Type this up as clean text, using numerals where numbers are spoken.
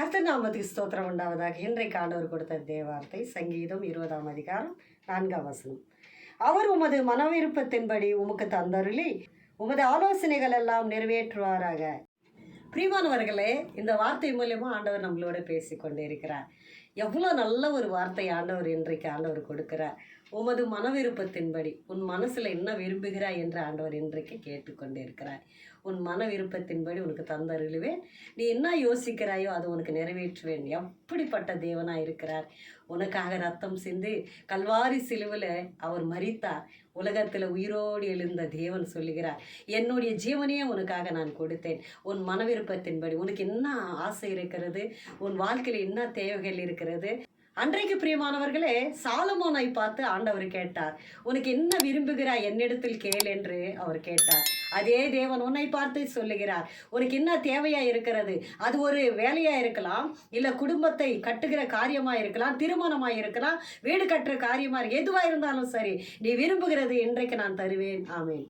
கர்த்தர் நாமத்துக்கு ஸ்தோத்திரம் உண்டாவதாக. இன்றைக்கு ஆண்டவர் கொடுத்த தேவார்த்தை சங்கீதம் 20ஆம் அதிகாரம் 4ஆம் வசனம். அவர் உமது மனவிருப்பத்தின்படி உமக்கு தந்தருளி உமது ஆலோசனைகள் எல்லாம் நிறைவேற்றுவாராக. பிரியமானவர்களே, இந்த வார்த்தை மூலமா ஆண்டவர் நம்மளோட பேசி கொண்டே இருக்கிறார். எவ்வளோ நல்ல ஒரு வார்த்தை ஆண்டவர் இன்றைக்கு ஆண்டவர் கொடுக்கிறார். உமது மனவிருப்பத்தின்படி, உன் மனசில் என்ன விரும்புகிறாய் என்று ஆண்டவர் இன்றைக்கு கேட்டுக்கொண்டே இருக்கிறார். உன் மன விருப்பத்தின்படி உனக்கு தந்தருளுவேன், நீ என்ன யோசிக்கிறாயோ அதை உனக்கு நிறைவேற்றுவேன். எப்படிப்பட்ட தேவனாக இருக்கிறார்! உனக்காக ரத்தம் சிந்தி கல்வாரி சிலுவில் அவர் மரித்தார். உலகத்தில் உயிரோடு எழுந்த தேவன் சொல்லுகிறார், என்னுடைய ஜீவனையே உனக்காக நான் கொடுத்தேன். உன் மனவிருப்பத்தின்படி உனக்கு என்ன ஆசை இருக்கிறது, உன் வாழ்க்கையில் என்ன தேவைகள் இருக்கிறது. அன்றைக்கு பிரியமானவர்களே, சாலமோனை பார்த்து ஆண்டவர் கேட்டார், உனக்கு என்ன விரும்புகிறாய் என்னிடத்தில் கேள் என்று அவர் கேட்டார். அதே தேவன் உன்னை பார்த்து சொல்லுகிறார், உனக்கு என்ன தேவையா இருக்கிறது. அது ஒரு வேலையா இருக்கலாம், இல்லை குடும்பத்தை கட்டுகிற காரியமா இருக்கலாம், திருமணமா இருக்கலாம், வீடு கட்டுற காரியமா எதுவா இருந்தாலும் சரி, நீ விரும்புகிறது இன்றைக்கு நான் தருவேன். ஆமென்.